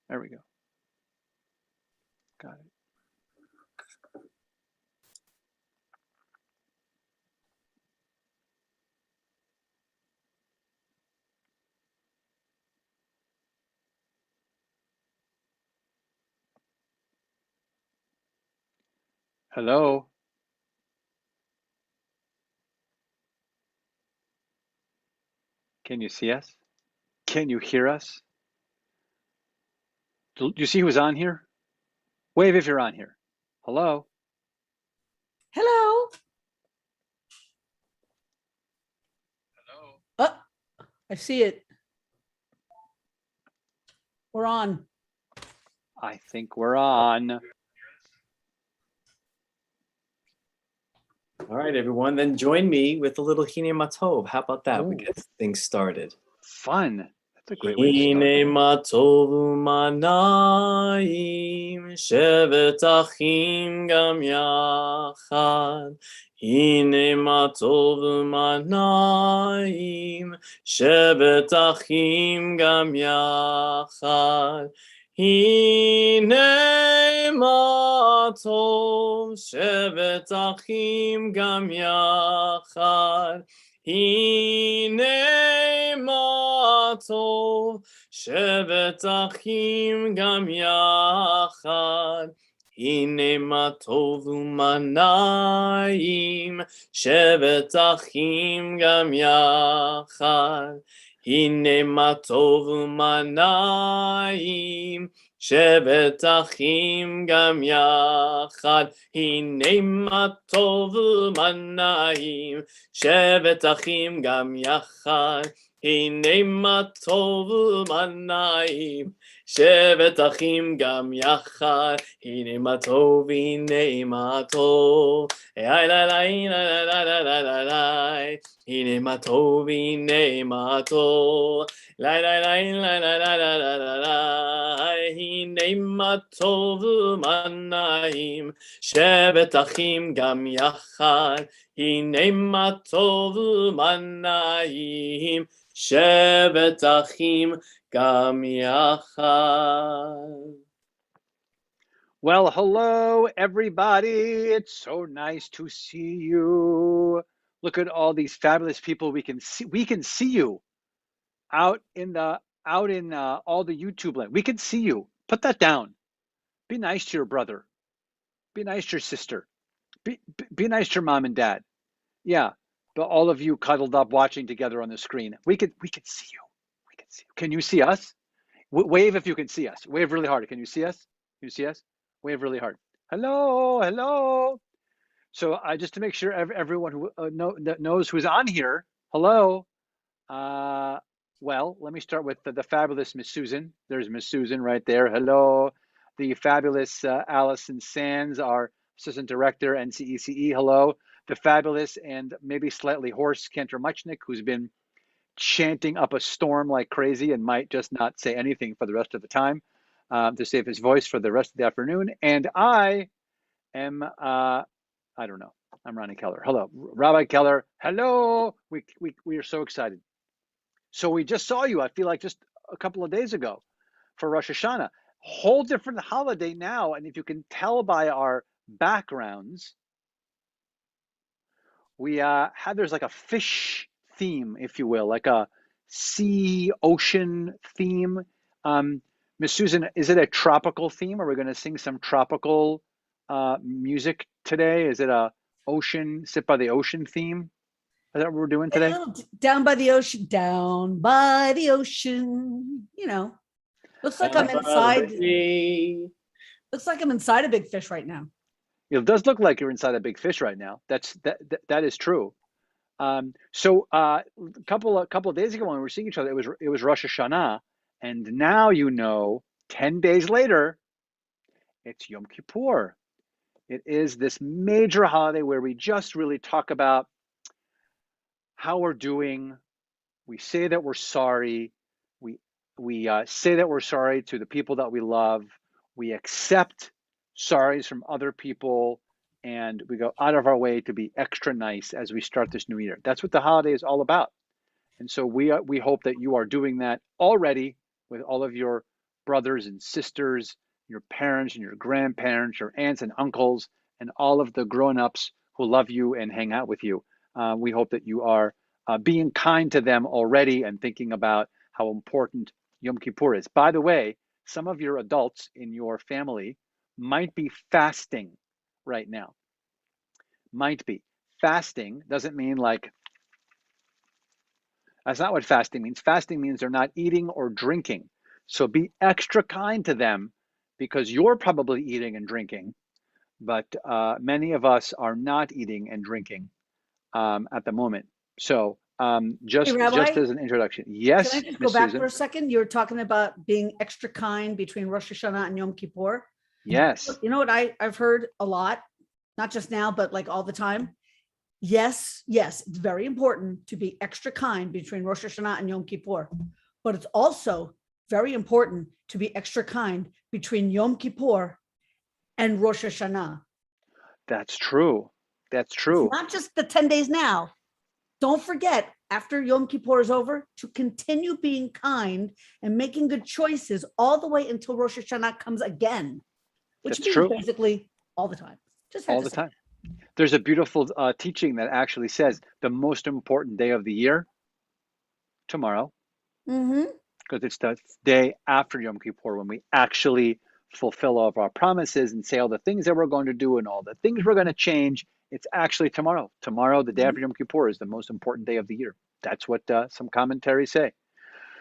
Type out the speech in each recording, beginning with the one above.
There we go. Got it. Hello. Can you see us? Can you hear us? Do you see who's on here? Wave if you're on here. Hello. Hello. Hello. Oh, I see it. We're on. I think we're on. All right, everyone. Then join me with a little Hine Matov. How about that? Ooh. We get things started. Fun. That's a great way to start. Hine Matov u'manayim shevet achim gam yachad. Hine Matov u'manayim shevet achim gam yachad. Hine matov shevet achim gam yachad. Hine matov shevet achim gam yachad. Hine matov u'manayim shevet achim gam yachad. Hine matov u'manayim shevet achim gam yachad. Hine matov u'manayim shevet achim gam yachad. Hine matov u'manayim shevet achim gam yachad. Hine matov, hine matov. Ay la la la la la la la la. Hine matov, hine matov. La la la la la la la la la la. Hine matov u'manayim shevet achim gam yachad. Hine matov u'manayim shevet achim gam yachad. Well, hello, everybody. It's so nice to see you. Look at all these fabulous people we can see. We can see you out in all the YouTube land. We can see you. Put that down. Be nice to your brother. Be nice to your sister. Be nice to your mom and dad. Yeah, but all of you cuddled up watching together on the screen. We can see you. We can see you. Can you see us? Wave if you can see us. Wave really hard. Can you see us? Can you see us? Wave really hard. Hello, hello. So just to make sure everyone who knows who's on here, hello. Well, let me start with the fabulous Miss Susan. There's Miss Susan right there. Hello. The fabulous Allison Sands, our assistant director, NCECE. Hello. The fabulous and maybe slightly hoarse Cantor Muchnick, who's been chanting up a storm like crazy and might just not say anything for the rest of the time to save his voice for the rest of the afternoon. And I am, I don't know, I'm Ronnie Keller. Hello, Rabbi Keller. Hello. We are so excited. So we just saw you, I feel like just a couple of days ago for Rosh Hashanah. Whole different holiday now. And if you can tell by our backgrounds, we there's like a fish theme, if you will, like a sea, ocean theme. Miss Susan, is it a tropical theme? Are we going to sing some tropical music today? Is it a ocean, sit by the ocean theme? Is that what we're doing today? Down by the ocean, down by the ocean. You know, looks like I'm inside. Looks like I'm inside a big fish right now. It does look like you're inside a big fish right now. That is true. So a couple of days ago when we were seeing each other, it was Rosh Hashanah, and now 10 days later, it's Yom Kippur. It is this major holiday where we just really talk about how we're doing. We say that we're sorry. We say that we're sorry to the people that we love. We accept sorries from other people, and we go out of our way to be extra nice as we start this new year. That's what the holiday is all about. And so we hope that you are doing that already with all of your brothers and sisters, your parents and your grandparents, your aunts and uncles, and all of the grown-ups who love you and hang out with you. We hope that you are being kind to them already and thinking about how important Yom Kippur is. By the way, some of your adults in your family might be fasting right now. Might be. Fasting doesn't mean like, that's not what fasting means. Fasting means they're not eating or drinking. So be extra kind to them because you're probably eating and drinking, but many of us are not eating and drinking at the moment. So Hey, just Rabbi, as an introduction. can I Yes, just go Miss back for Susan. a second? You were talking about being extra kind between Rosh Hashanah and Yom Kippur. Yes, You know what I've heard a lot, not just now, but like all the time. Yes, it's very important to be extra kind between Rosh Hashanah and Yom Kippur, but it's also very important to be extra kind between Yom Kippur and Rosh Hashanah. that's true. That's It's true. not just the 10 days now. Don't forget, after Yom Kippur is over, to continue being kind and making good choices all the way until Rosh Hashanah comes again, which That's means true. basically all the time. Just had All to the say. time. There's a beautiful teaching that actually says the most important day of the year, tomorrow, Mm-hmm. because it's the day after Yom Kippur when we actually fulfill all of our promises and say all the things that we're going to do and all the things we're going to change. It's actually tomorrow. Tomorrow, the day after Yom Kippur, is the most important day of the year. That's what some commentaries say.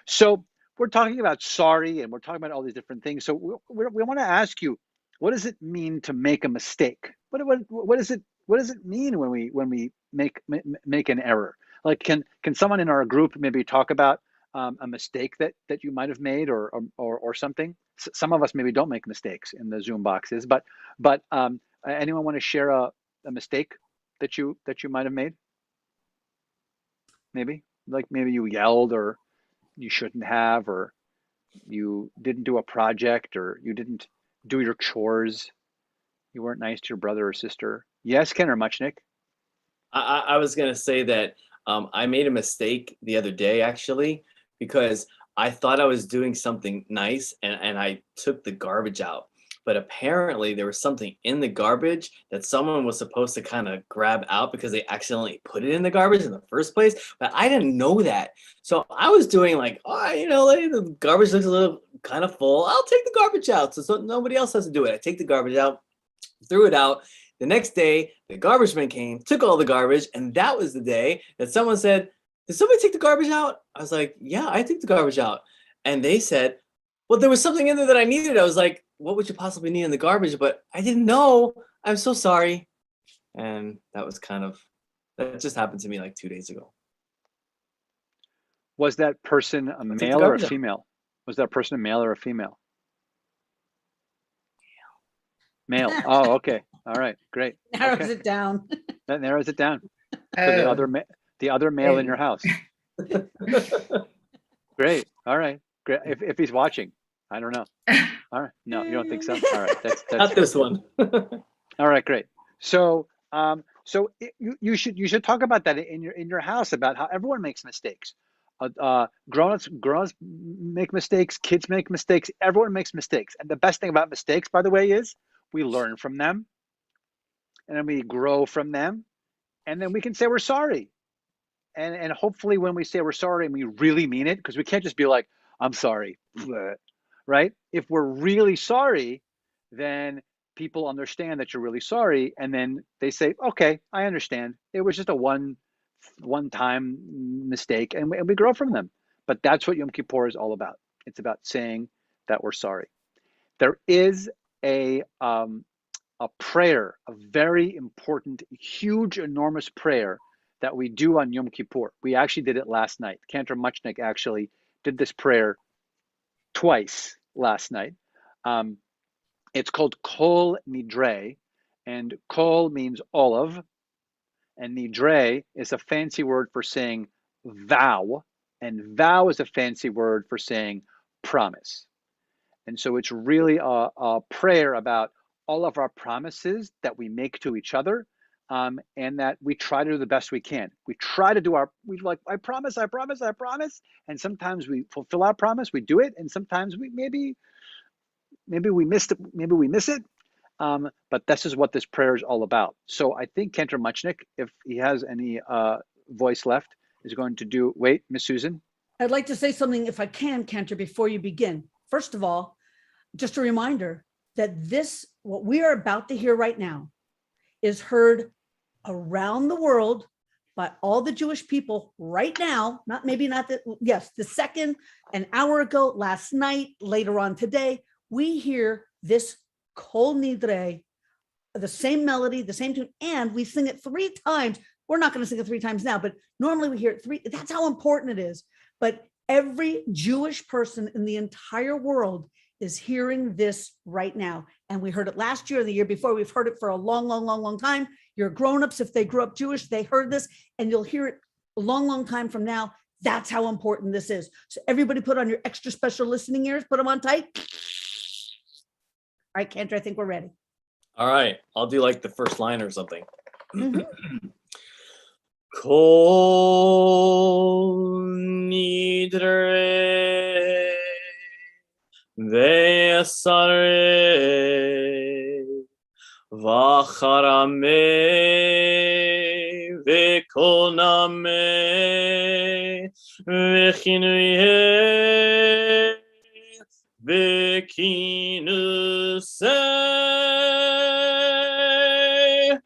So we're talking about sorry and we're talking about all these different things. So we want to ask you, what does it mean to make a mistake? What does it mean when we make an error? Like can someone in our group maybe talk about a mistake that you might have made or something? Some of us maybe don't make mistakes in the Zoom boxes, but anyone want to share a mistake that you might have made? Maybe like maybe you yelled or you shouldn't have, or you didn't do a project, or you didn't do your chores, you weren't nice to your brother or sister. Yes, Ken or Muchnick? I was gonna say that I made a mistake the other day actually because I thought I was doing something nice and I took the garbage out. But apparently there was something in the garbage that someone was supposed to kind of grab out because they accidentally put it in the garbage in the first place. But I didn't know that. So I was doing like, oh, like, the garbage looks a little kind of full. I'll take the garbage out so nobody else has to do it. I take the garbage out, threw it out. The next day, the garbage man came, took all the garbage, and that was the day that someone said, "Did somebody take the garbage out?" I was like, "Yeah, I took the garbage out." And they said, "Well, there was something in there that I needed." I was like, "What would you possibly need in the garbage?" But I didn't know. I'm so sorry. And that just happened to me like 2 days ago. Was that person a I took the male or a garbage out. female? Was that person a male or a female? Male. Oh, okay. All right, great. Narrows Okay, it down. that narrows it down. So Oh, the other male in and your house. Great. All right. Great. If he's watching, I don't know. All right. No, you don't think so? All right. That's Not fair. this one. All right, great. So, you should talk about that in your house about how everyone makes mistakes. Grown-ups make mistakes. Kids make mistakes. Everyone makes mistakes. And the best thing about mistakes, by the way, is we learn from them, and then we grow from them, and then we can say we're sorry. And hopefully, when we say we're sorry, and we really mean it, because we can't just be like, "I'm sorry," right? If we're really sorry, then people understand that you're really sorry, and then they say, "Okay, I understand. It was just a one time mistake," and we grow from them. But that's what Yom Kippur is all about. It's about saying that we're sorry. There is a prayer, a very important, huge, enormous prayer that we do on Yom Kippur. We actually did it last night. Cantor Muchnick actually did this prayer twice last night. It's called Kol Nidrei, and Kol means olive, and Nidrei is a fancy word for saying vow, and vow is a fancy word for saying promise. And so it's really a prayer about all of our promises that we make to each other, and that we try to do the best we can. We try to do we like, I promise, I promise, I promise. And sometimes we fulfill our promise, we do it. And sometimes we maybe maybe we missed it, maybe we miss it. But this is what this prayer is all about. So I think Cantor Muchnick, if he has any voice left, is going to do. Wait, Miss Susan. I'd like to say something, if I can, Cantor, before you begin. First of all, just a reminder that what we are about to hear right now, is heard around the world by all the Jewish people right now. The second, an hour ago, last night, later on today, we hear this Kol Nidrei, the same melody, the same tune, and we sing it 3 times. We're not going to sing it 3 times now, but normally we hear it 3. That's how important it is. But every Jewish person in the entire world is hearing this right now. And we heard it last year, the year before. We've heard it for a long, long, long, long time. Your grown-ups, if they grew up Jewish, they heard this, and you'll hear it a long, long time from now. That's how important this is. So everybody put on your extra special listening ears, put them on tight. All right, Cantor, I think we're ready. All right, I'll do like the first line or something. Mm-hmm. Kol Nidrei ve'asarei v'charamei ve'kol namei ve'chinuyei ve'kinusei.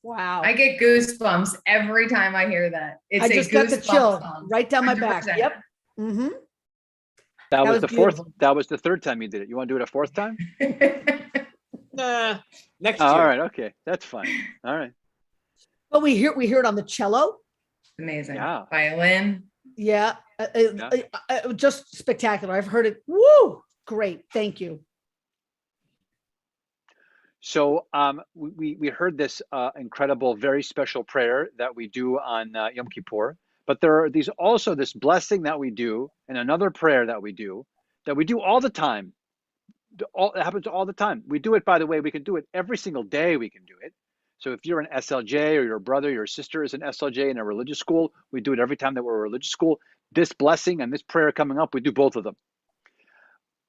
Wow. I get goosebumps every time I hear that. It's I just got the goosebump chill song. right down my back. 100%. Yep. Mm-hmm. That was the fourth. beautiful. That was the 3rd time you did it. You want to do it a 4th time? Nah, next year. All right. Okay, that's fine. All right. But we hear it on the cello. Amazing. Yeah. Violin. Yeah. Just spectacular. I've heard it. Woo! Great. Thank you. So we heard this incredible, very special prayer that we do on Yom Kippur. But there are this blessing that we do, and another prayer that we do all the time. It happens all the time. We do it, by the way, we can do it every single day. We can do it. So if you're an SLJ, or your brother, your sister is an SLJ in a religious school, we do it every time that we're a religious school. This blessing and this prayer coming up, we do both of them.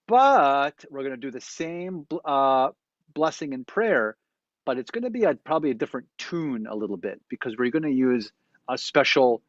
But we're going to do the same blessing and prayer, but it's going to be probably a different tune a little bit, because we're going to use a special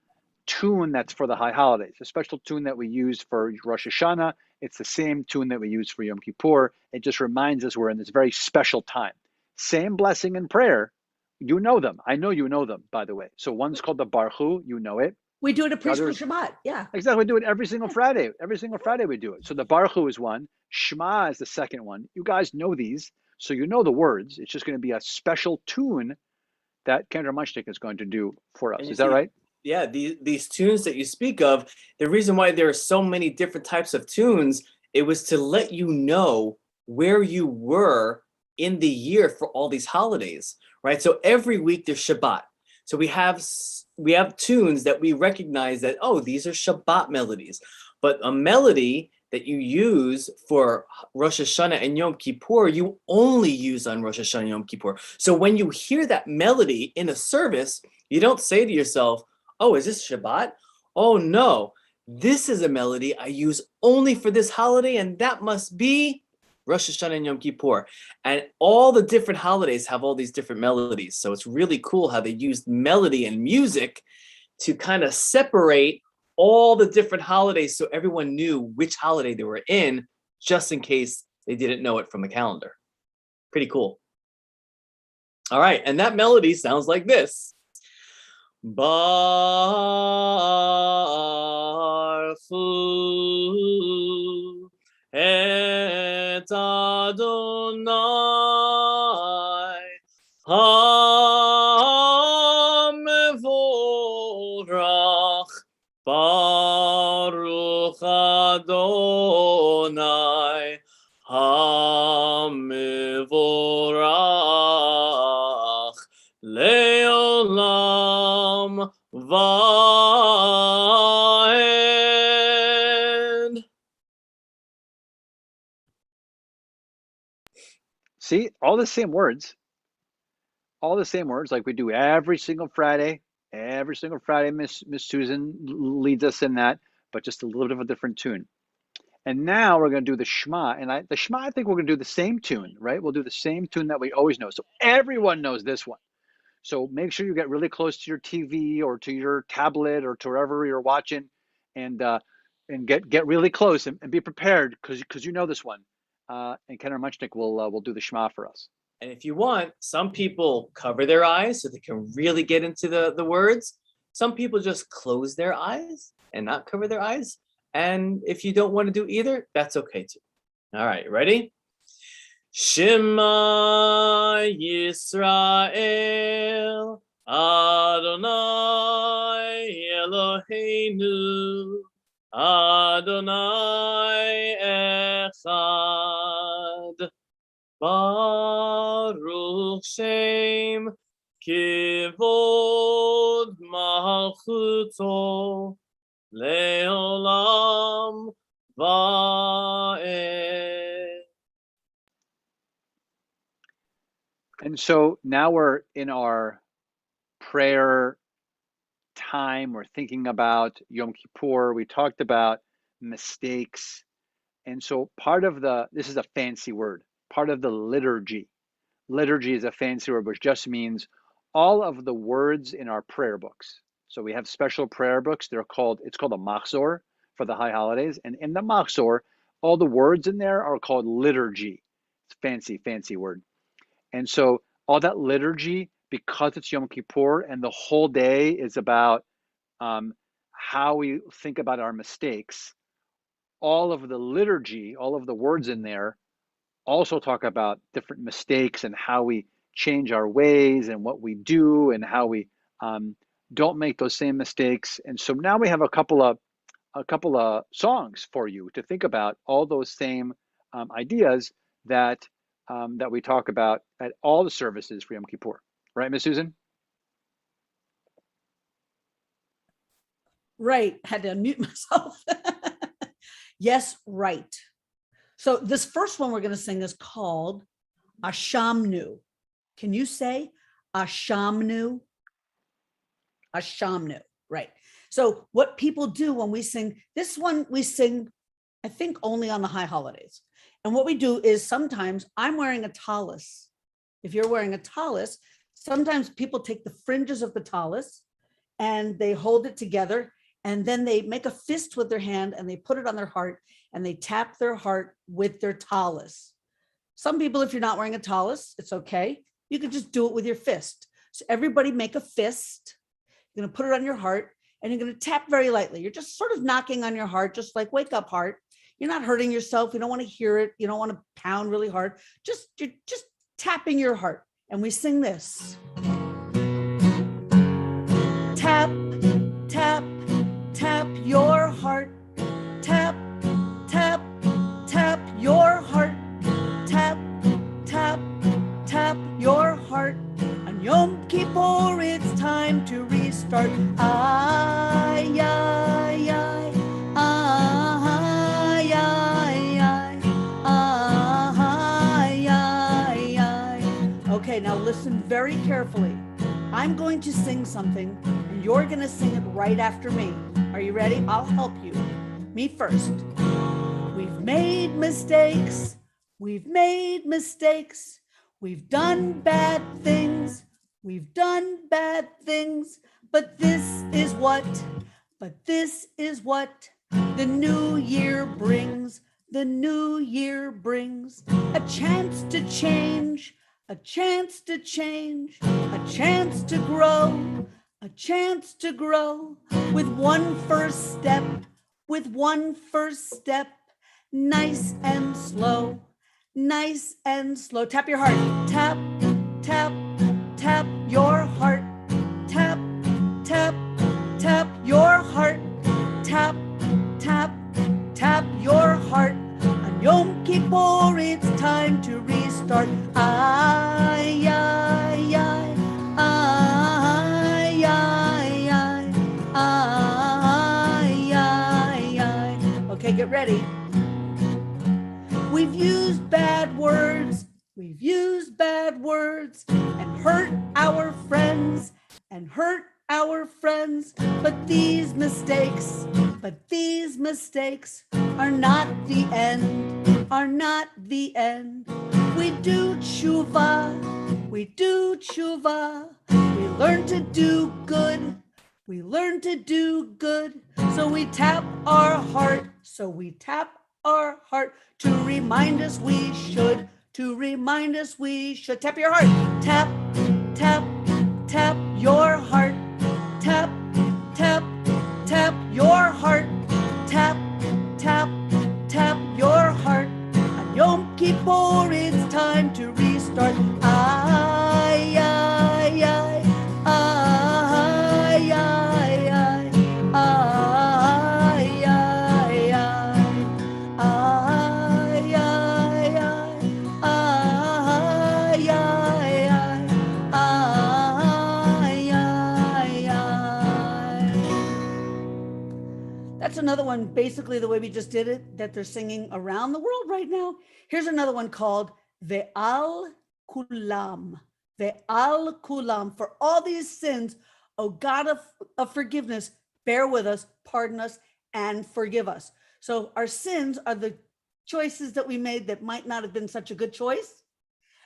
tune that's for the high holidays, a special tune that we use for Rosh Hashanah. It's the same tune that we use for Yom Kippur. It just reminds us we're in this very special time. Same blessing and prayer. You know them. I know you know them, by the way. So one's called the Barhu. You know it. We do it at preschool Others- Shabbat. Yeah. Exactly. We do it every single Friday. Every single Friday we do it. So the Barhu is one. Shema is the second one. You guys know these, so you know the words. It's just going to be a special tune that Kendra Munchnick is going to do for us. Is that right? Yeah, these tunes that you speak of, the reason why there are so many different types of tunes, it was to let you know where you were in the year for all these holidays, right? So every week there's Shabbat. So we have tunes that we recognize that, oh, these are Shabbat melodies. But a melody that you use for Rosh Hashanah and Yom Kippur, you only use on Rosh Hashanah and Yom Kippur. So when you hear that melody in a service, you don't say to yourself, oh, is this Shabbat? Oh, no, this is a melody I use only for this holiday, and that must be Rosh Hashanah and Yom Kippur. And all the different holidays have all these different melodies. So it's really cool how they used melody and music to kind of separate all the different holidays so everyone knew which holiday they were in, just in case they didn't know it from the calendar. Pretty cool. All right, and that melody sounds like this. Barhu et Adonai ha-mevorach, Baruch Adonai ha-mevorach le'olam va'ed. See, all the same words like we do every single Friday. Every single Friday, Miss Susan leads us in that. but just a little bit of a different tune. And now we're going to do the Shema. And the Shema, I think we're going to do the same tune, right? We'll do the same tune that we always know. So everyone knows this one. So make sure you get really close to your TV or to your tablet or to wherever you're watching, and get really close and be prepared because you know this one. And Kenner Munchnick will do the Shema for us. And if you want, some people cover their eyes so they can really get into the words. Some people just close their eyes and not cover their eyes. And if you don't want to do either, that's okay too. All right, ready? Shema Yisrael, Adonai Eloheinu, Adonai Echad, Baruch Shem Kivod Malchuto, Leolam Va'ed. And so now we're in our prayer time. We're thinking about Yom Kippur. We talked about mistakes. And so this is a fancy word, part of the liturgy. Liturgy is a fancy word, which just means all of the words in our prayer books. So we have special prayer books. It's called a machzor for the high holidays. And in the machzor, all the words in there are called liturgy. It's a fancy word. And so all that liturgy, because it's Yom Kippur and the whole day is about how we think about our mistakes, all of the liturgy, all of the words in there also talk about different mistakes and how we change our ways and what we do and how we don't make those same mistakes. And so now we have a couple of songs for you to think about all those same ideas that we talk about at all the services for Yom Kippur. Right, Miss Susan? Right. Had to unmute myself. Yes, right. So this first one we're going to sing is called Ashamnu. Can you say Ashamnu? Ashamnu. Right. So what people do when we sing, this one we sing, I think, only on the high holidays. And what we do is sometimes I'm wearing a tallis. If you're wearing a tallis, sometimes people take the fringes of the tallis and they hold it together, and then they make a fist with their hand and they put it on their heart and they tap their heart with their tallis. Some people, if you're not wearing a tallis, it's okay. You can just do it with your fist. So everybody make a fist. You're going to put it on your heart and you're going to tap very lightly. You're just sort of knocking on your heart, just like wake up heart. You're not hurting yourself. You don't want to hear it. You don't want to pound really hard. You're just tapping your heart. And we sing this. Tap, tap, tap your heart. Tap, tap, tap your heart. Tap, tap, tap your heart. On Yom Kippur, it's time to restart. Ay, ay, ay, ay, ay, ay, ay, ay. Okay, now listen very carefully. I'm going to sing something, and you're going to sing it right after me. Are you ready? I'll help you. Me first. We've made mistakes. We've made mistakes. We've done bad things. We've done bad things. But this is what the new year brings. The new year brings a chance to change, a chance to change, a chance to grow, a chance to grow with one first step, nice and slow, nice and slow. Tap your heart, tap, tap, tap your heart, tap, tap, tap your heart, tap, tap, tap your heart. On Yom Kippur, it's time to restart. Ay, ay, ay, ay, ay, ay, ay, ay. Okay, get ready. We've used bad words. We've used bad words and hurt our friends and hurt our friends. But these mistakes are not the end, are not the end. We do tshuva, we learn to do good, So we tap our heart, to remind us we should, Tap your heart, tap, tap your heart, tap, your heart, tap, your heart. On Yom Kippur, it's time to restart. Ay, ay, ay, ay, ay, ay, ay, ay, ay, That's another one, basically the way we just did it, that they're singing around the world right now. Here's another one called Ve'al Kulam. Ve'al Kulam. For all these sins, O God of forgiveness, bear with us, pardon us, and forgive us. So our sins are the choices that we made that might not have been such a good choice,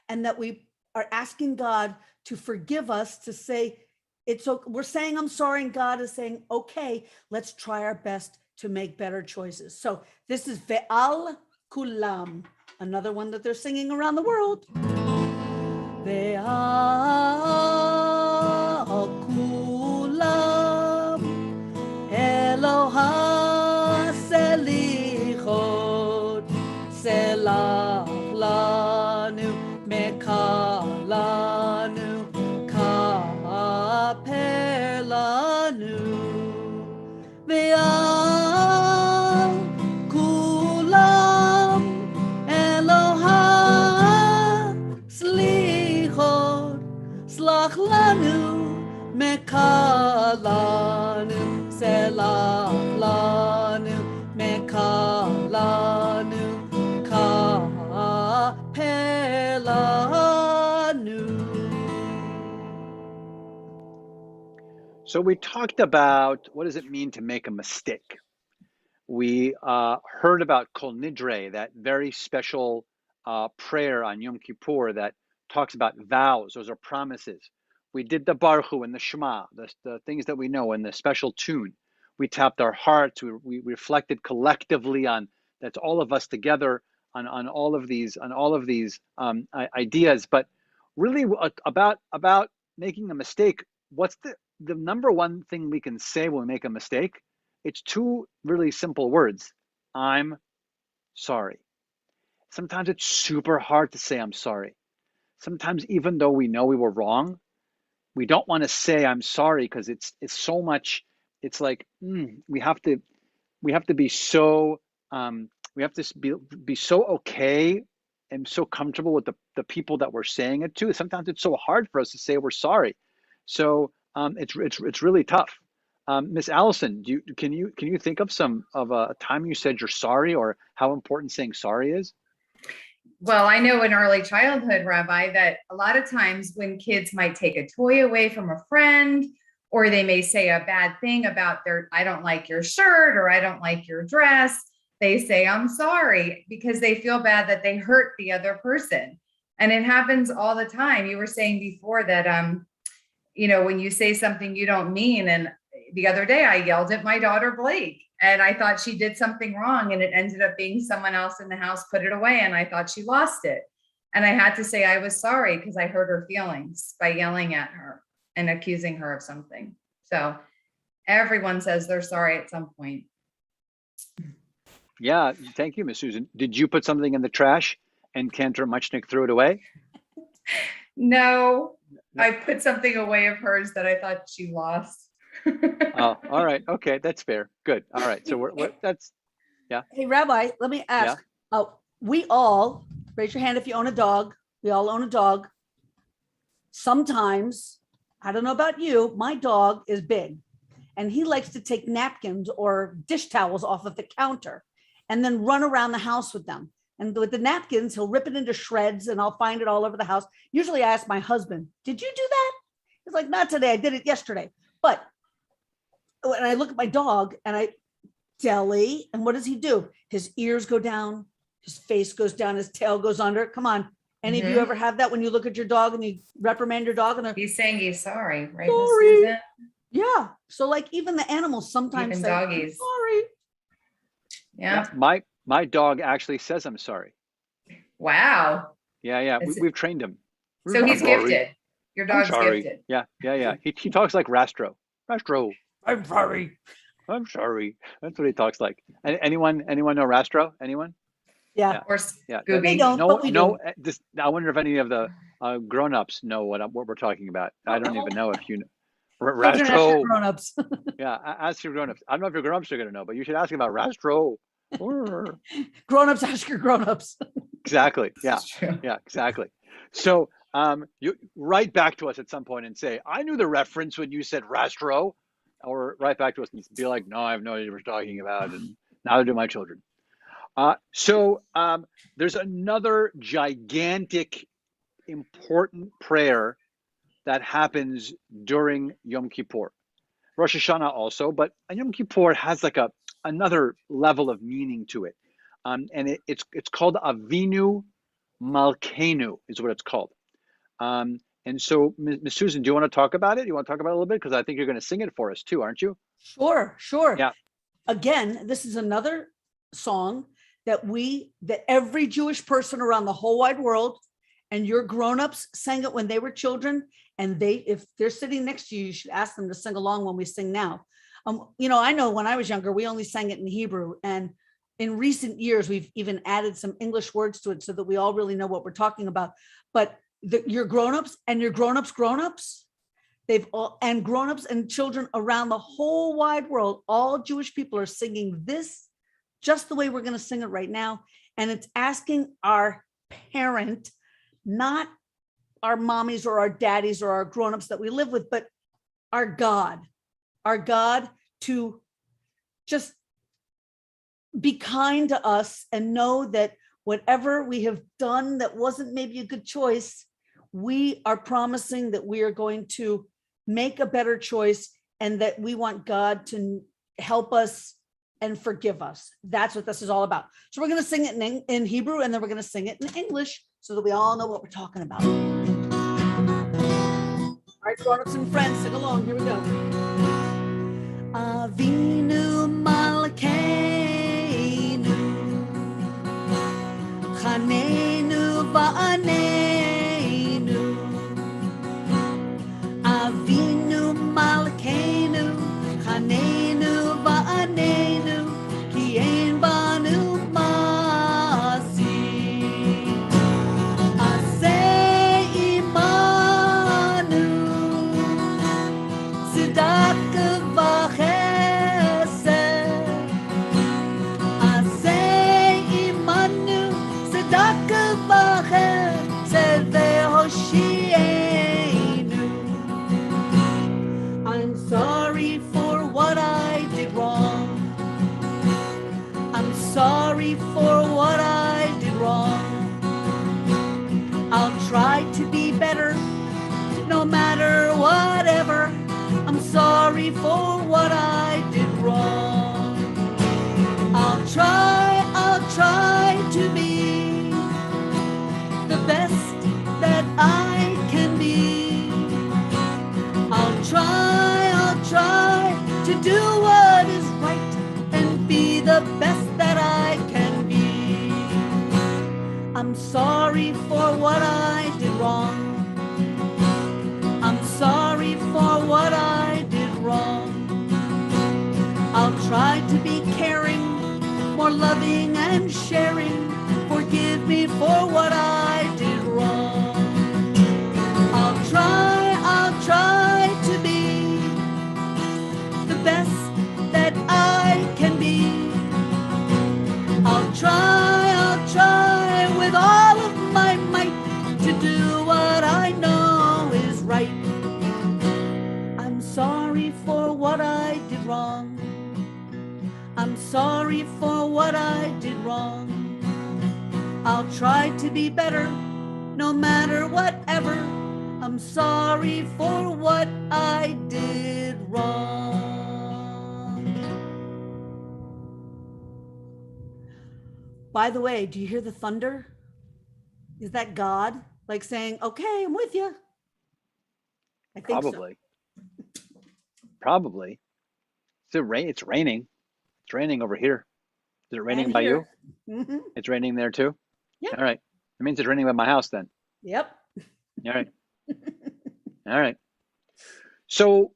and that we are asking God to forgive us, to say, we're saying I'm sorry, and God is saying, okay, let's try our best to make better choices. So this is Ve'al Kulam, another one that they're singing around the world. Ve'al Kulam Eloha Selichot Selach Lanu Mekalanu Kapelanu Ve'al Kulam Eloha Slichot Slach Lanu Mekalanu Selach Lanu Mekalanu Kapelanu. So we talked about what does it mean to make a mistake. We heard about Kol Nidrei, that very special prayer on Yom Kippur that talks about vows. Those are promises. We did the Barhu and the Shema, the things that we know, and the special tune. We tapped our hearts. We reflected collectively on, that's all of us together on all of these ideas. But really about making a mistake, what's the number one thing we can say when we make a mistake? It's two really simple words. I'm sorry. Sometimes it's super hard to say I'm sorry. Sometimes even though we know we were wrong, we don't want to say I'm sorry because it's so much. It's like we have to be so be so okay and so comfortable with the people that we're saying it to. Sometimes it's so hard for us to say we're sorry. So it's really tough. Miss Allison, can you think of a time you said you're sorry, or how important saying sorry is? Well, I know in early childhood, Rabbi, that a lot of times when kids might take a toy away from a friend, or they may say a bad thing about I don't like your shirt, or I don't like your dress, they say, I'm sorry, because they feel bad that they hurt the other person. And it happens all the time. You were saying before that, when you say something you don't mean, and the other day I yelled at my daughter, Blake, and I thought she did something wrong, and it ended up being someone else in the house put it away, and I thought she lost it. And I had to say I was sorry because I hurt her feelings by yelling at her and accusing her of something. So everyone says they're sorry at some point. Yeah, thank you, Miss Susan. Did you put something in the trash and Cantor Muchnick threw it away? No, I put something away of hers that I thought she lost. Oh, all right. Okay, that's fair. Good. All right. So that's, yeah. Hey, Rabbi, let me ask. We all, raise your hand if you own a dog. We all own a dog. Sometimes, I don't know about you, my dog is big, and he likes to take napkins or dish towels off of the counter and then run around the house with them. And with the napkins, he'll rip it into shreds, and I'll find it all over the house. Usually I ask my husband, did you do that? He's like, not today. I did it yesterday. But when I look at my dog and Deli, and what does he do? His ears go down, his face goes down, his tail goes under. Come on. Any of you ever have that when you look at your dog and you reprimand your dog and He's saying he's sorry, right? Sorry. Miss Susan? yeah. So like even the animals sometimes Even say, "I'm doggies. sorry." Yeah. My dog actually says I'm sorry. Wow. Yeah. It's- We've trained him. So he's sorry. gifted. Your I'm dog's sorry. gifted. Yeah. He talks like Rastro. Rastro. I'm sorry. I'm sorry. That's what he talks like. Anyone know Rastro? Anyone? Yeah. Of course, Yeah. They Gooby. don't, but we do. I wonder if any of the grown-ups know what we're talking about. I don't even know if you know. Children ask Rastro. your grown-ups. Yeah, ask your grown-ups. I don't know if your grown-ups are going to know, but you should ask about Rastro. Grown-ups ask your grown-ups. Exactly. Yeah. It's true. Yeah, exactly. So you write back to us at some point and say, I knew the reference when you said Rastro, or write back to us and be like, no, I have no idea what you're talking about, and neither do my children. So there's another gigantic, important prayer that happens during Yom Kippur. Rosh Hashanah also, but Yom Kippur has like another level of meaning to it. And it's called Avinu Malkeinu is what it's called. And so, Ms. Susan, do you want to talk about it? You want to talk about it a little bit? Because I think you're going to sing it for us too, aren't you? Sure. Yeah. Again, this is another song that every Jewish person around the whole wide world, and your grown-ups sang it when they were children. And if they're sitting next to you, you should ask them to sing along when we sing now. I know when I was younger, we only sang it in Hebrew. And in recent years, we've even added some English words to it so that we all really know what we're talking about. But your grown-ups and your grown-ups, and grown-ups and children around the whole wide world, all Jewish people are singing this just the way we're going to sing it right now. And it's asking our parent, not our mommies or our daddies or our grown-ups that we live with, but our God to just be kind to us and know that whatever we have done that wasn't maybe a good choice, we are promising that we are going to make a better choice and that we want God to help us and forgive us. That's what this is all about. So we're going to sing it in Hebrew, and then we're going to sing it in English so that we all know what we're talking about. All right, grown-ups and friends, sing along. Here we go. Avinu Malkeinu, Chanenu Va'anenu, Avinu Malkeinu, Chanenu Va'anenu, Ki ein banu masi, Aseh imanu, Tzedakah v'chesed, Aseh imanu, Tzedakah v'chesed ve'hoshienu. I'm sorry for what I did wrong. I'm sorry for what I did wrong. I'll try to be better no matter whatever. I'm sorry for what I did wrong. I'll try to be the best that I can be. I'll try to do what is right and be the best that I can be. I'm sorry for what I did wrong. I'm sorry for what I did wrong. I'll try to be caring, more loving and sharing. Forgive me for what I did wrong. I'll try to be the best that I can be. I'll try with all of my might to do what I know is right. I'm sorry for what I did wrong. I'm sorry for what I did wrong. I'll try to be better no matter whatever. I'm sorry for what I did wrong. By the way, do you hear the thunder? Is that God like saying, okay, I'm with you? I think so. Probably. It's raining. It's raining over here. Is it raining And by you? here. Mhm. It's raining there too? Yeah. All right. It means it's raining by my house then. Yep. All right. All right. So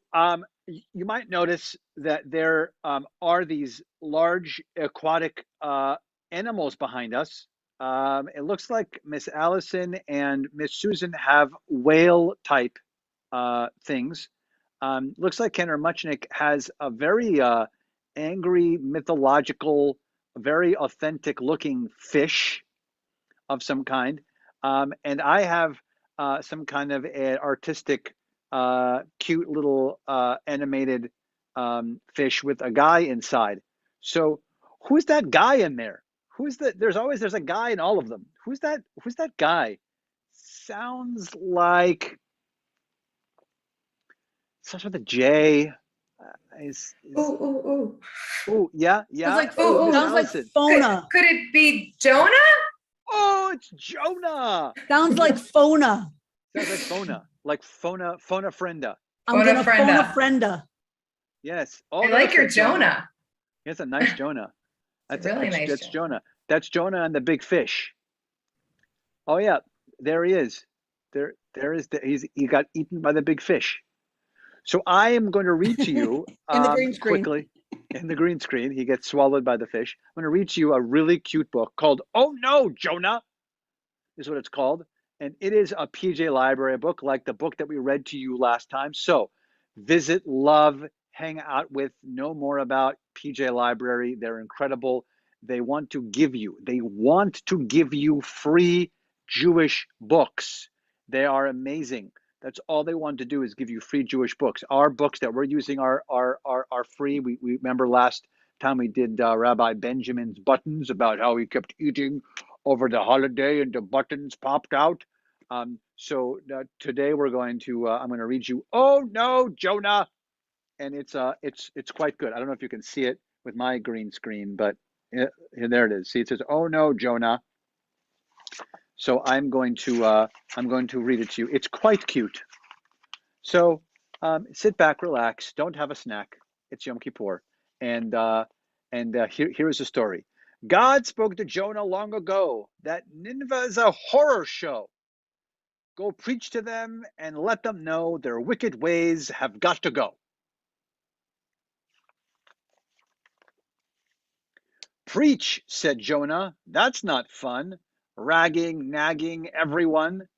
you might notice that there are these large aquatic animals behind us. It looks like Miss Allison and Miss Susan have whale type things. Looks like Kenner Muchnick has a very angry, mythological, very authentic looking fish of some kind. And I have some kind of an artistic, cute little animated fish with a guy inside. So who's that guy in there? There's a guy in all of them. Who's that guy? Sounds like starts with a J. Oh, yeah, Sounds like, Oh, Miss sounds like Allison. Fona. Could it be Jonah? Oh, it's Jonah. Sounds like Fona. Sounds like Fona, Fona Frenda. I'm gonna phone a Fona. Frenda. Yes. I like your Jonah. It's a nice Jonah. It's a really nice That's Jonah. That's Jonah and the big fish. Oh yeah, there he is. There is. He got eaten by the big fish. So I am going to read to you In the green screen. quickly in the green screen. He gets swallowed by the fish. I'm going to read to you a really cute book called "Oh No, Jonah," is what it's called, and it is a PJ Library book, like the book that we read to you last time. So visit, love, hang out with, know more about PJ Library. They're incredible. They want to give you free Jewish books. They are amazing. That's all they want to do is give you free Jewish books. Our books that we're using are free. We remember last time we did Rabbi Benjamin's buttons about how he kept eating over the holiday and the buttons popped out. So today we're going to I'm going to read you "Oh No, Jonah," and it's quite good. I don't know if you can see it with my green screen, but there it is. See, it says "Oh No, Jonah." So I'm going to read it to you. It's quite cute. So sit back, relax, don't have a snack. It's Yom Kippur, and here is the story. God spoke to Jonah long ago that Nineveh is a horror show. Go preach to them and let them know their wicked ways have got to go. Preach, said Jonah. That's not fun. Ragging, nagging everyone.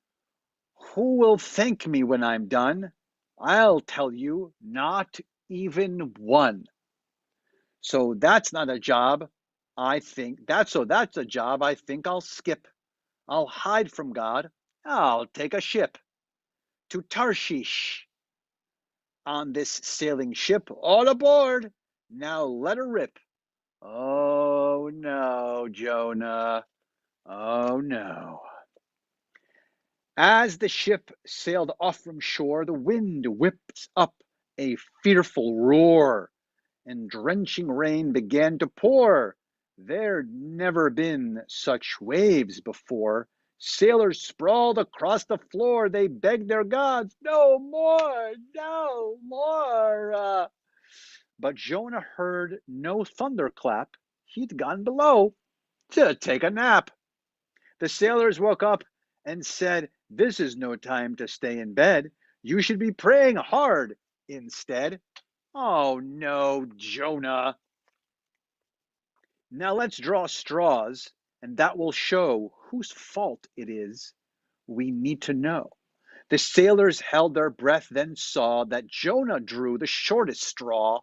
Who will thank me when I'm done? I'll tell you, not even one. So that's not a job. That's a job I think I'll skip. I'll hide from God. I'll take a ship to Tarshish. On this sailing ship, all aboard. Now let her rip. Oh no, Jonah. Oh no. As the ship sailed off from shore, the wind whipped up a fearful roar, and drenching rain began to pour. There'd never been such waves before. Sailors sprawled across the floor. They begged their gods, no more, no more. But Jonah heard no thunderclap. He'd gone below to take a nap. The sailors woke up and said, this is no time to stay in bed. You should be praying hard instead. Oh no, Jonah. Now let's draw straws, and that will show whose fault it is. We need to know. The sailors held their breath, then saw that Jonah drew the shortest straw.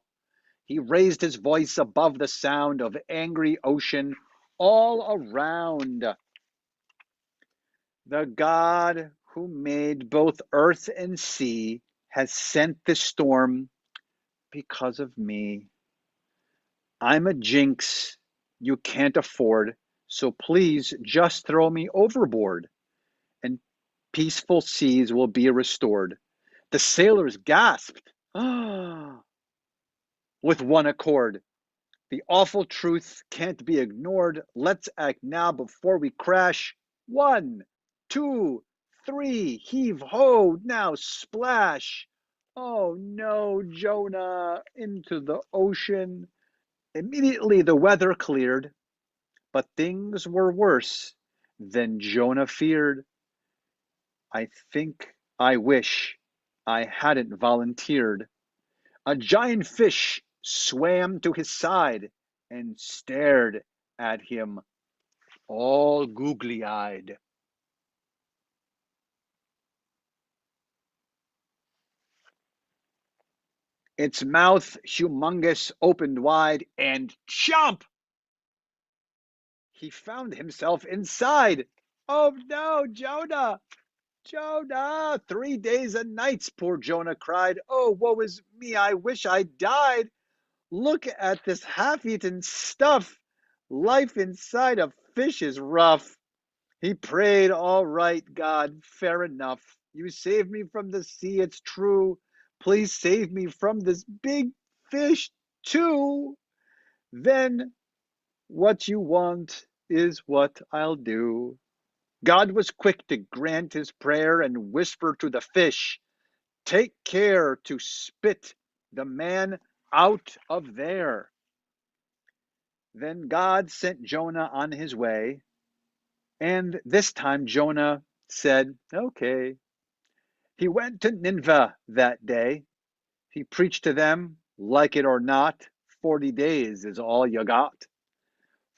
He raised his voice above the sound of angry ocean all around. The God who made both earth and sea has sent this storm because of me. I'm a jinx you can't afford, so please just throw me overboard. And peaceful seas will be restored. The sailors gasped with one accord. The awful truth can't be ignored. Let's act now before we crash. 1, 2, 3, heave ho, now splash. Oh no, Jonah, into the ocean. Immediately the weather cleared, but things were worse than Jonah feared. I wish I hadn't volunteered. A giant fish swam to his side and stared at him all googly-eyed. Its mouth, humongous, opened wide, and chomp! He found himself inside. Oh no, Jonah! Jonah! 3 days and nights, poor Jonah cried. Oh, woe is me, I wish I died. Look at this half-eaten stuff. Life inside a fish is rough. He prayed, all right, God, fair enough. You saved me from the sea, it's true. Please save me from this big fish, too. Then what you want is what I'll do. God was quick to grant his prayer and whisper to the fish, take care to spit the man out of there. Then God sent Jonah on his way, and this time Jonah said, okay. He went to Nineveh that day. He preached to them, like it or not, 40 days is all you got.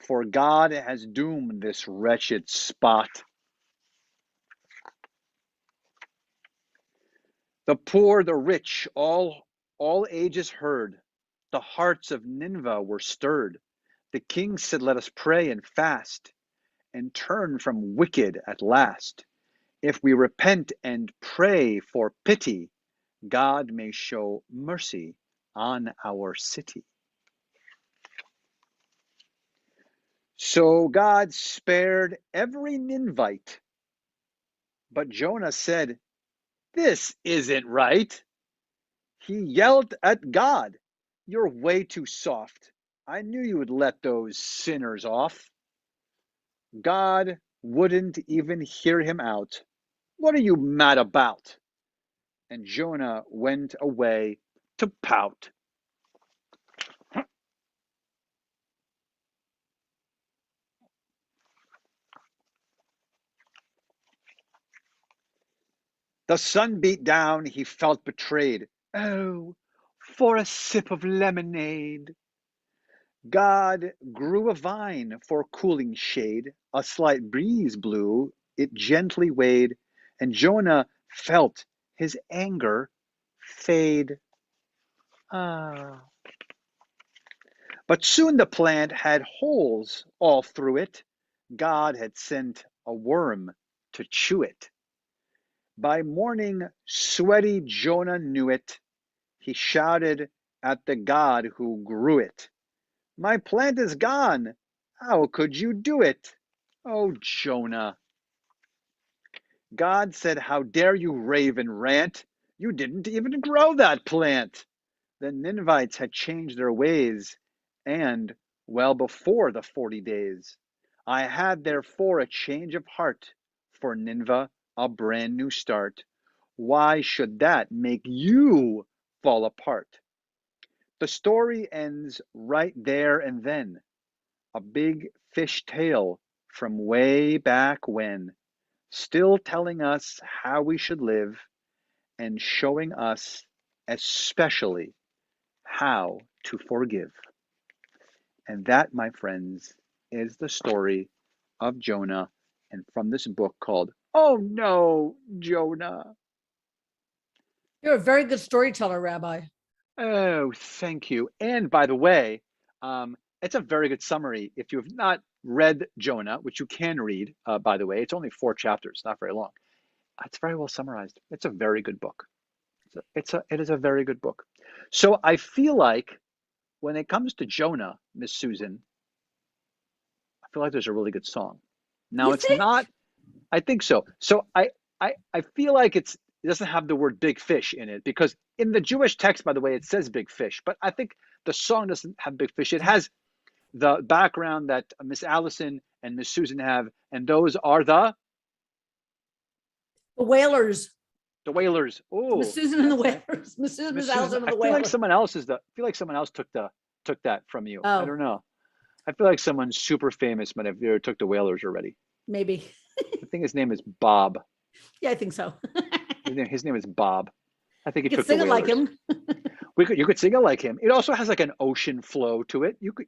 For God has doomed this wretched spot. The poor, the rich, all ages heard. The hearts of Nineveh were stirred. The king said, let us pray and fast and turn from wicked at last. If we repent and pray for pity, God may show mercy on our city. So God spared every Ninevite, but Jonah said, this isn't right. He yelled at God, you're way too soft. I knew you would let those sinners off. God wouldn't even hear him out. What are you mad about? And Jonah went away to pout. The sun beat down, he felt betrayed. Oh, for a sip of lemonade. God grew a vine for cooling shade. A slight breeze blew, it gently weighed, and Jonah felt his anger fade. Ah. But soon the plant had holes all through it. God had sent a worm to chew it. By morning, sweaty Jonah knew it. He shouted at the God who grew it. My plant is gone. How could you do it? Oh, Jonah. God said, how dare you rave and rant? You didn't even grow that plant. The Ninevites had changed their ways, and well before the 40 days. I had therefore a change of heart for Nineveh, a brand new start. Why should that make you fall apart? The story ends right there and then. A big fish tale from way back when, still telling us how we should live and showing us especially how to forgive. And that, my friends, is the story of Jonah and from this book called Oh No, Jonah. You're a very good storyteller, Rabbi. Oh, thank you. And by the way, it's a very good summary. If you have not read Jonah, which you can read, by the way, it's only 4 chapters, not very long. It's very well summarized. It's a very good book. It is a very good book. So I feel like when it comes to Jonah, Miss Susan, I feel like there's a really good song. Now You it's think? not. I think so. So I I feel like it doesn't have the word big fish in it, because in the Jewish text, by the way, it says big fish, but I think the song doesn't have big fish. It has the background that Miss Allison and Miss Susan have, and those are the Whalers. Whalers. Oh, Miss Susan and the that's nice. Whalers. Miss Susan, Miss Miss Allison Susan, and I the feel like Whalers. someone else is the. I feel like someone else took that from you. I Oh. don't know. I feel like someone super famous might have took the Whalers already. Maybe. I think his name is Bob. Yeah, I think so. His name is Bob. I think he You could took the sing it like Whalers. him. You could sing it like him. It also has like an ocean flow to it. You could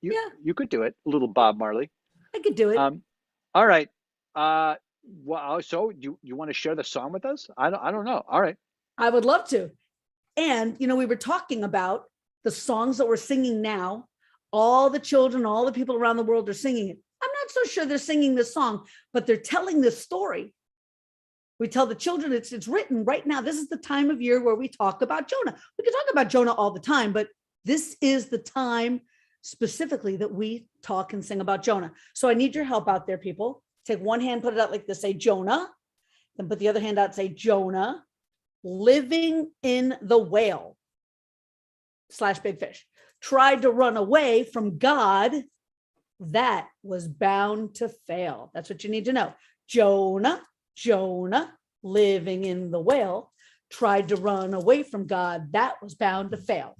do it. A little Bob Marley. I could do it. All right. Well, so you want to share the song with us? I don't know. All right. I would love to. And, we were talking about the songs that we're singing now. All the children, all the people around the world are singing it. I'm not so sure they're singing this song, but they're telling this story. We tell the children it's written right now. This is the time of year where we talk about Jonah. We can talk about Jonah all the time, but this is the time specifically that we talk and sing about Jonah. So I need your help out there, people. Take one hand, put it out like this, say Jonah. Then put the other hand out, say Jonah, living in the whale / big fish, tried to run away from God. That was bound to fail. That's what you need to know. Jonah, living in the whale, tried to run away from God. That was bound to fail.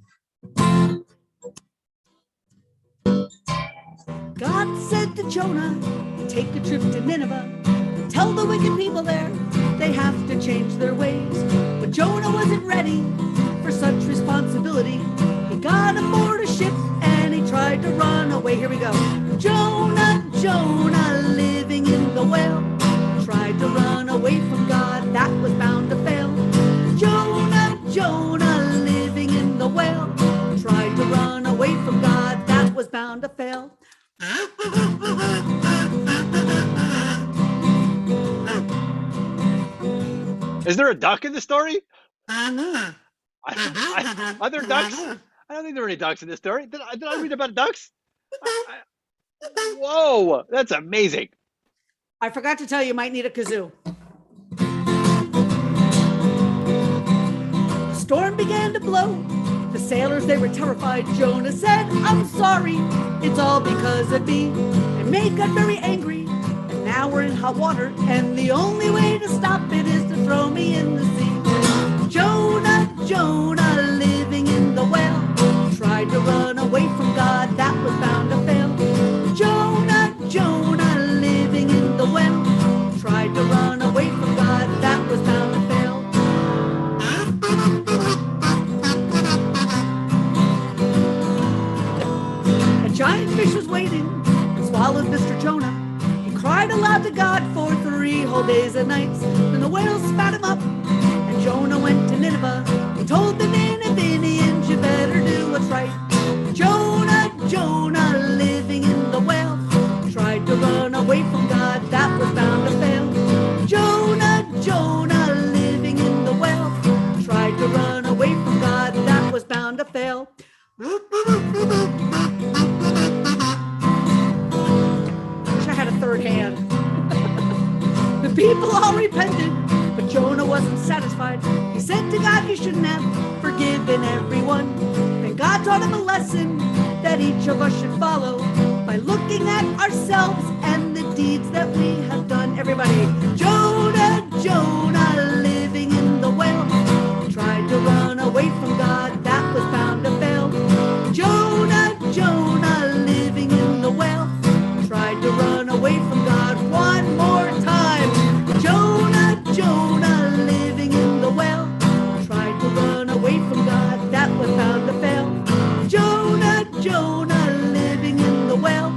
God said to Jonah, take a trip to Nineveh. Tell the wicked people there they have to change their ways. But Jonah wasn't ready for such responsibility. He got aboard a ship and he tried to run away. Here we go. Jonah, living in the whale, tried to run away from God. That was bound to fail. Jonah, living in the whale, tried to run away from God. That was bound to fail. Is there a duck in the story? Are there ducks? I don't think there are any ducks in this story. Did I read about ducks? Whoa, that's amazing. I forgot to tell you, you might need a kazoo. The storm began to blow. The sailors, they were terrified. Jonah said, I'm sorry, it's all because of me. And May got very angry, and now we're in hot water, and the only way to stop it is to throw me in the sea. Jonah, living in the whale, tried to run away from God. That was bound to fail. Jonah, living in the whale, tried to run away from God. That was bound to fail. A giant fish was waiting and swallowed Mr. Jonah. He cried aloud to God for 3 whole days and nights. Then the whale spat him up, and Jonah went to Nineveh. He told the Ninevians, you better do what's right. Jonah, living in the whale, tried to run away from God. That was bound to fail. Jonah, living in the whale, tried to run away from God. That was bound to fail. Wish I had a third hand. The people all repented, but Jonah wasn't satisfied. He said to God, you shouldn't have forgiven everyone. Then God taught him a lesson that each of us should follow by looking at ourselves and the deeds that we have done. Everybody, Jonah, living in the whale, tried to run away from God. That was bound to fail. Jonah, living in the whale, tried to run away from God. One more time. Jonah, living in the whale, tried to run away from God. That was bound to fail. Jonah, living in the whale,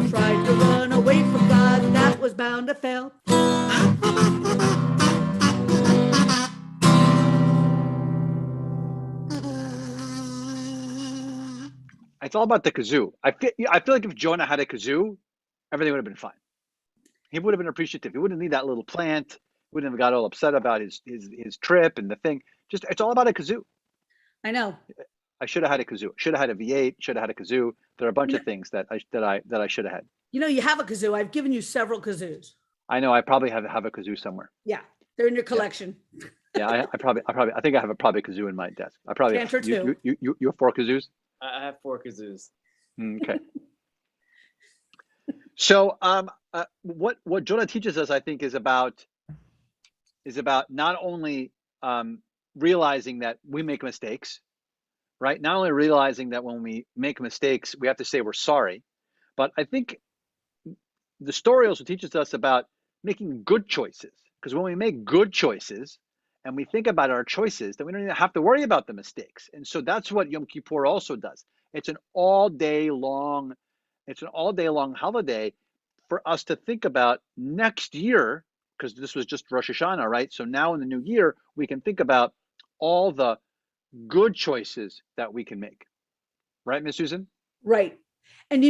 tried to run away from God. That was bound to fail. It's all about the kazoo. I feel like if Jonah had a kazoo, everything would have been fine. He would have been appreciative. He wouldn't need that little plant. Wouldn't have got all upset about his trip and the thing. Just it's all about a kazoo. I know. I should have had a kazoo. Should have had a V8. Should have had a kazoo. There are a bunch of things that I should have had. You have a kazoo. I've given you several kazoos. I know. I probably have a kazoo somewhere. Yeah. They're in your collection. Yeah, I think I have a probably kazoo in my desk. I probably Cantor too. You have 4 kazoos? I have 4 kazoos. Okay. So what Jonah teaches us, I think, is about not only realizing that we make mistakes, right? Not only realizing that when we make mistakes, we have to say we're sorry, but I think the story also teaches us about making good choices. Because when we make good choices and we think about our choices, then we don't even have to worry about the mistakes. And so that's what Yom Kippur also does. It's an all day long holiday for us to think about next year, because this was just Rosh Hashanah, right? So now in the new year, we can think about all the good choices that we can make. Right, Miss Susan? Right. And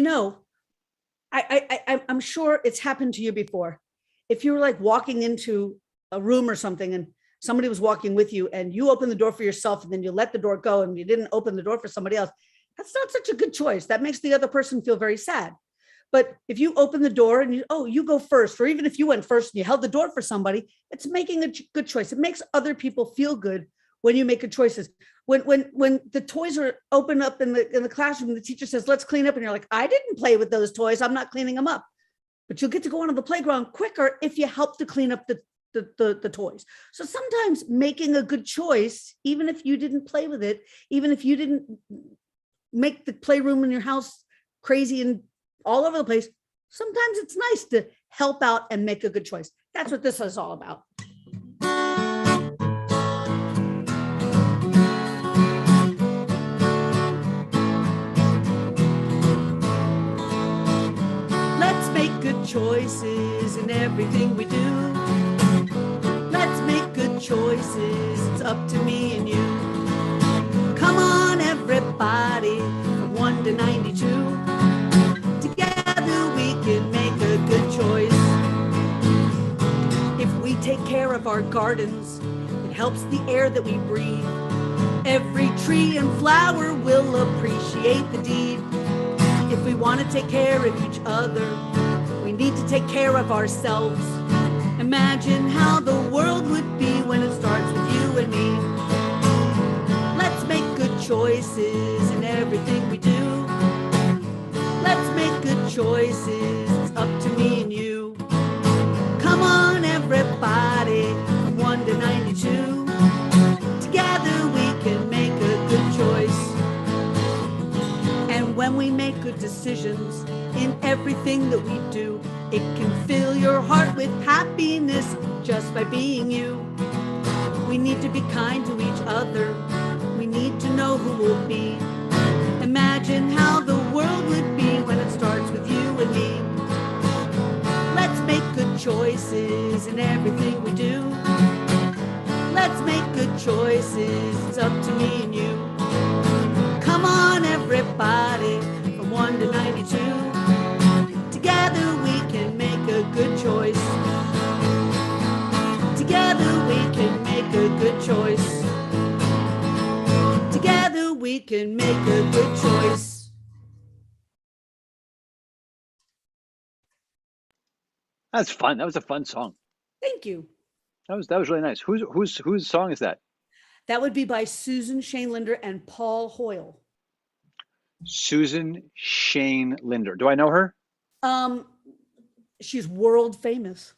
I'm sure it's happened to you before. If you were like walking into a room or something and somebody was walking with you and you open the door for yourself and then you let the door go and you didn't open the door for somebody else, that's not such a good choice. That makes the other person feel very sad. But if you open the door and you go first, or even if you went first and you held the door for somebody, it's making a good choice. It makes other people feel good when you make good choices. When the toys are open up in the classroom, the teacher says, let's clean up. And you're like, I didn't play with those toys. I'm not cleaning them up. But you'll get to go onto the playground quicker if you help to clean up the toys. So sometimes making a good choice, even if you didn't play with it, even if you didn't make the playroom in your house crazy and all over the place, sometimes it's nice to help out and make a good choice. That's what this is all about. Let's make good choices in everything we do. Let's make good choices. It's up to me and you. Come on, everybody, from 1 to 92. Together we can make a good choice. If we take care of our gardens, it helps the air that we breathe. Every tree and flower will appreciate the deed. If we want to take care of each other, we need to take care of ourselves. Imagine how the world would be when it starts with you and me. Let's make good choices in everything we do. Let's make good choices. It's up to me and you. Come on, everybody, from 1 to 92. Together we can make a good choice. And when we make good decisions in everything that we do, it can fill your heart with happiness just by being you. We need to be kind to each other. We need to know who we'll be. Imagine how the world would be when it starts with you and me. Let's make good choices in everything we do. Let's make good choices. It's up to me and you. Come on, everybody, from 1 to 92. Together we can make a good choice. Together we can make a good choice. Together we can make a good choice. That's fun. That was a fun song. Thank you. That was really nice. Whose song is that? That would be by Susan Shane Linder and Paul Hoyle. Susan Shane Linder. Do I know her? She's world famous.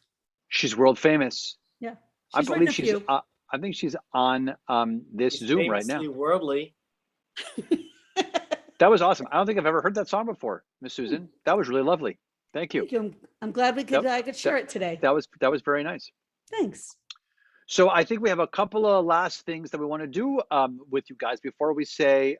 She's world famous. Yeah. I She's written believe a she's. few. I think she's on this He's Zoom right now. famously worldly. That was awesome. I don't think I've ever heard that song before, Miss Susan. That was really lovely. Thank you. Thank you. I'm glad I could share it today. That was very nice. Thanks. So I think we have a couple of last things that we want to do with you guys before we say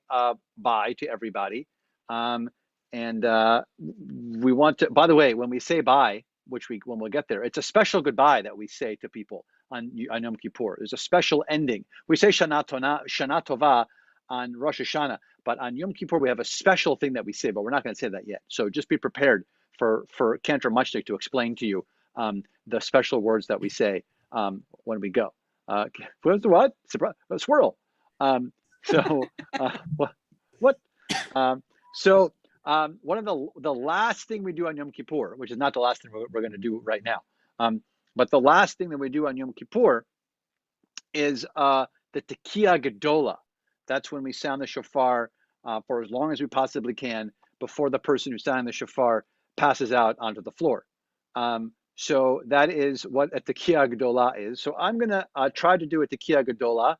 bye to everybody. And we want to, by the way, when we say bye, when we'll get there, it's a special goodbye that we say to people on Yom Kippur. There's a special ending. We say Shana Tova on Rosh Hashanah, but on Yom Kippur we have a special thing that we say, but we're not going to say that yet. So just be prepared for Cantor Muchnick to explain to you the special words that we say when we go. What? Surprise! A swirl. What? So one of the last thing we do on Yom Kippur, which is not the last thing we're going to do right now, But the last thing that we do on Yom Kippur is the Tekiah Gedola. That's when we sound the shofar for as long as we possibly can before the person who's sounding the shofar passes out onto the floor. So that is what a Tekiah Gedola is. So I'm going to try to do a Tekiah Gedola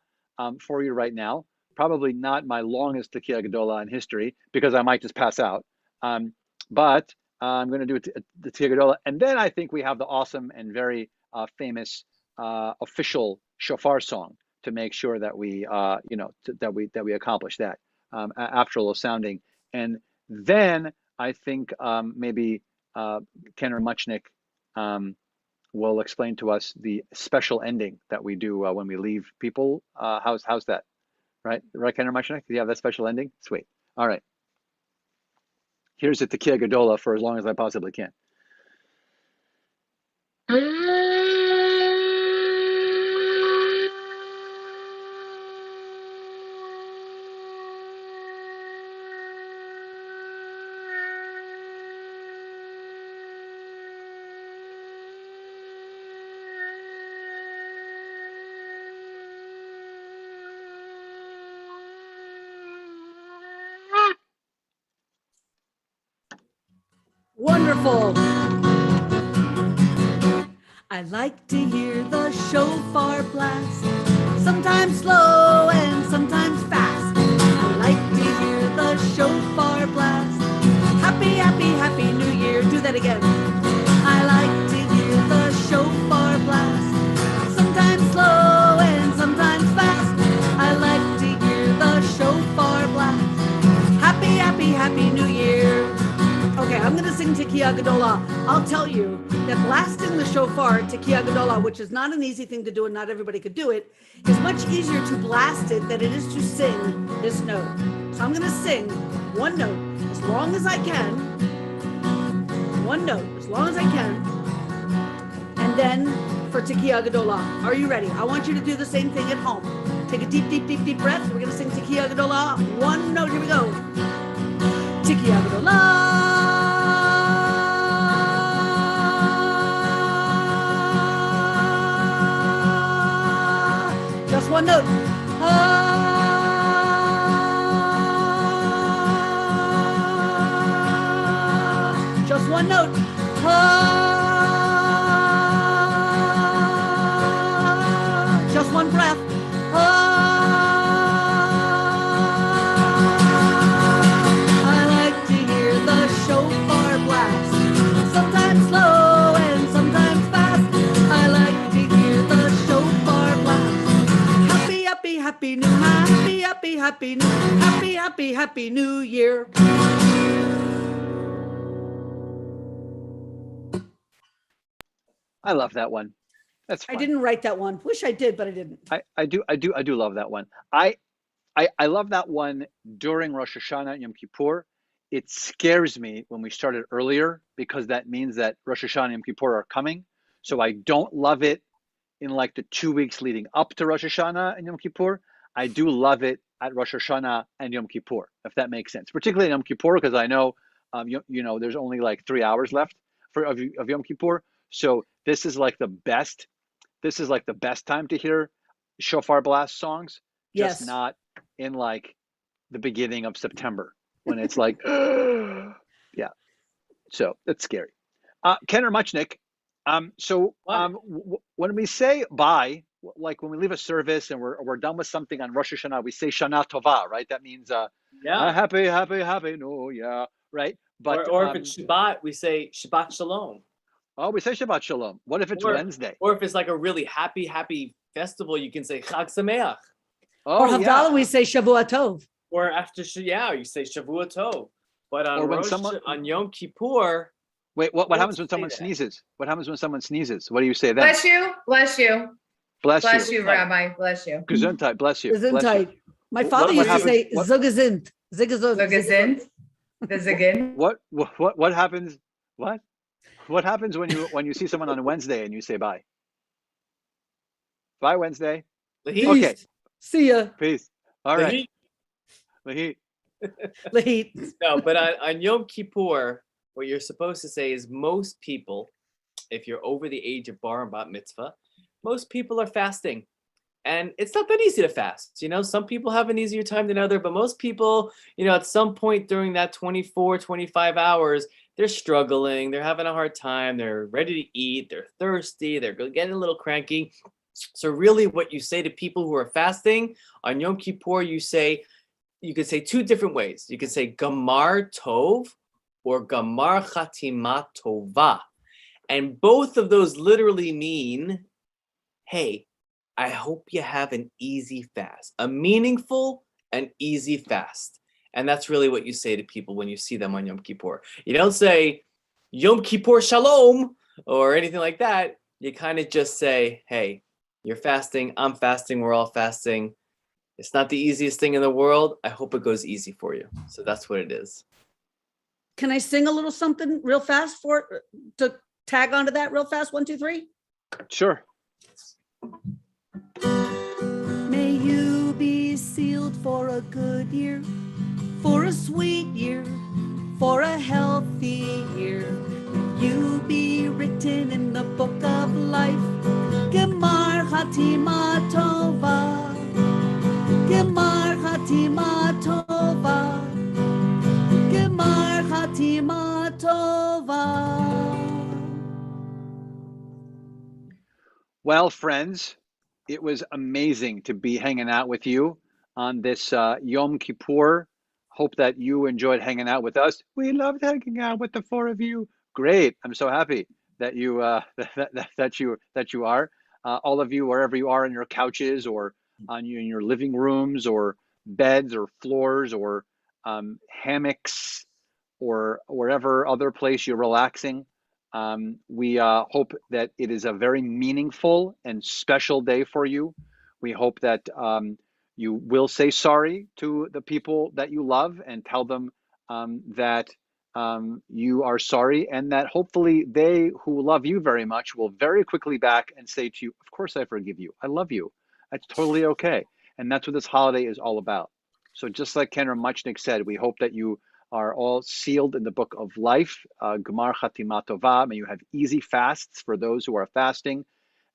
for you right now. Probably not my longest Tekiah Gedola in history because I might just pass out. But I'm going to do the Tekiah Gedola. And then I think we have the awesome and very famous official shofar song to make sure that we, that we accomplish that after a little sounding. And then I think maybe Kenner Muchnick will explain to us the special ending that we do when we leave people. How's that? Right, Kenner Muchnick? Do you have that special ending? Sweet. All right. Here's the Tekiah Gedola for as long as I possibly can. Wonderful. I like to hear the shofar blast, sometimes slow and sometimes fast. I like to hear the shofar blast. Happy, happy, happy New Year. Do that again. I like to hear the shofar blast, sometimes slow and sometimes fast. I like to hear the shofar blast. Happy, happy, happy New Year. Okay, I'm going to sing Tekiah Gedola. I'll tell you that blasting the shofar, Tekiah Gedola, which is not an easy thing to do and not everybody could do it, is much easier to blast it than it is to sing this note. So I'm going to sing one note as long as I can. One note as long as I can. And then for Tekiah Gedola. Are you ready? I want you to do the same thing at home. Take a deep, deep, deep, deep breath. We're going to sing Tekiah Gedola. One note. Here we go. Tekiah Gedola. Just one note. Just one note. Just one breath. I like to hear the shofar blast, sometimes slow and sometimes fast. I like to hear the shofar blast. Happy, happy, happy new, happy, happy, happy new, happy, happy, happy New Year. I love that one. That's fun. I didn't write that one. Wish I did, but I didn't. I do love that one. I love that one during Rosh Hashanah and Yom Kippur. It scares me when we started earlier because that means that Rosh Hashanah and Yom Kippur are coming. So I don't love it in like the 2 weeks leading up to Rosh Hashanah and Yom Kippur. I do love it at Rosh Hashanah and Yom Kippur, if that makes sense. Particularly Yom Kippur because I know, there's only like 3 hours left of Yom Kippur. So this is like the best. This is like the best time to hear shofar blast songs. Just Yes. not in like the beginning of September when it's like, yeah. So that's scary. Kenner Muchnick. When we say bye, like when we leave a service and we're done with something on Rosh Hashanah, we say Shana Tova, right? That means happy New Year, right? But or if it's Shabbat, we say Shabbat Shalom. Oh, we say Shabbat Shalom. What if it's Wednesday? Or if it's like a really happy festival, you can say Chag Sameach. Or Havdalah, we say Shavua Tov. Or after you say Shavua Tov. But on Yom Kippur. Wait, what happens when someone sneezes? What happens when someone sneezes? What do you say then? Bless you, bless you. Bless you, Rabbi. Bless you. Gesundheit, bless you. Gesundheit. My father used to say Zugazint. Zugazint. The Zagin. What happens? What? What happens when you see someone on a Wednesday and you say bye? Bye, Wednesday. Okay. See ya. Peace. All right. Lahit. Lahit. No, but on Yom Kippur, what you're supposed to say is most people if you're over the age of bar and bat mitzvah, most people are fasting. And it's not that easy to fast. Some people have an easier time than others, but most people, at some point during that 24, 25 hours, they're struggling. They're having a hard time. They're ready to eat. They're thirsty. They're getting a little cranky. So really what you say to people who are fasting on Yom Kippur, you could say two different ways. You could say Gamar Tov or Gamar Chatima Tova. And both of those literally mean, hey, I hope you have an easy fast, a meaningful and easy fast. And that's really what you say to people when you see them on Yom Kippur. You don't say Yom Kippur Shalom or anything like that. You kind of just say, hey, you're fasting, I'm fasting, we're all fasting. It's not the easiest thing in the world. I hope it goes easy for you. So that's what it is. Can I sing a little something real fast to tag onto that real fast? 1, 2, 3. Sure. May you be sealed for a good year, for a sweet year, for a healthy year. May you be written in the book of life. Gemar Hatima Tova. Gemar Hatima Tova. Gemar Hatima Tova. Well, friends, it was amazing to be hanging out with you on this Yom Kippur. Hope that you enjoyed hanging out with us. We loved hanging out with the four of you. Great! I'm so happy that you that you are all of you, wherever you are, in your couches or in your living rooms or beds or floors or hammocks or wherever other place you're relaxing. We hope that it is a very meaningful and special day for you. We hope that you will say sorry to the people that you love and tell them that you are sorry, and that hopefully they who love you very much will very quickly back and say to you, of course I forgive you. I love you. That's totally okay. And that's what this holiday is all about. So just like Ken Muchnick said, we hope that you are all sealed in the book of life. Gemar Chatima Tova. May you have easy fasts for those who are fasting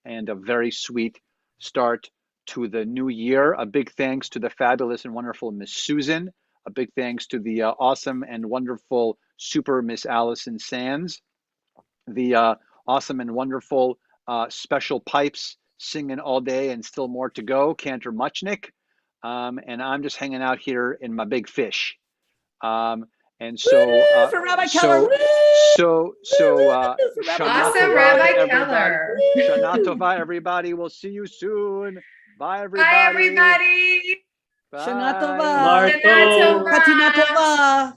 and a very sweet start to the new year. A big thanks to the fabulous and wonderful Miss Susan. A big thanks to the awesome and wonderful super Miss Allison Sands. The awesome and wonderful special pipes singing all day and still more to go, Cantor Muchnick. And I'm just hanging out here in my big fish. And so, for Rabbi Keller. Awesome, Rabbi Keller. Shana Tova, everybody. We'll see you soon. Bye, everybody. Bye, everybody. Bye. Shana Tova. Shana Tova. Fatima Tova.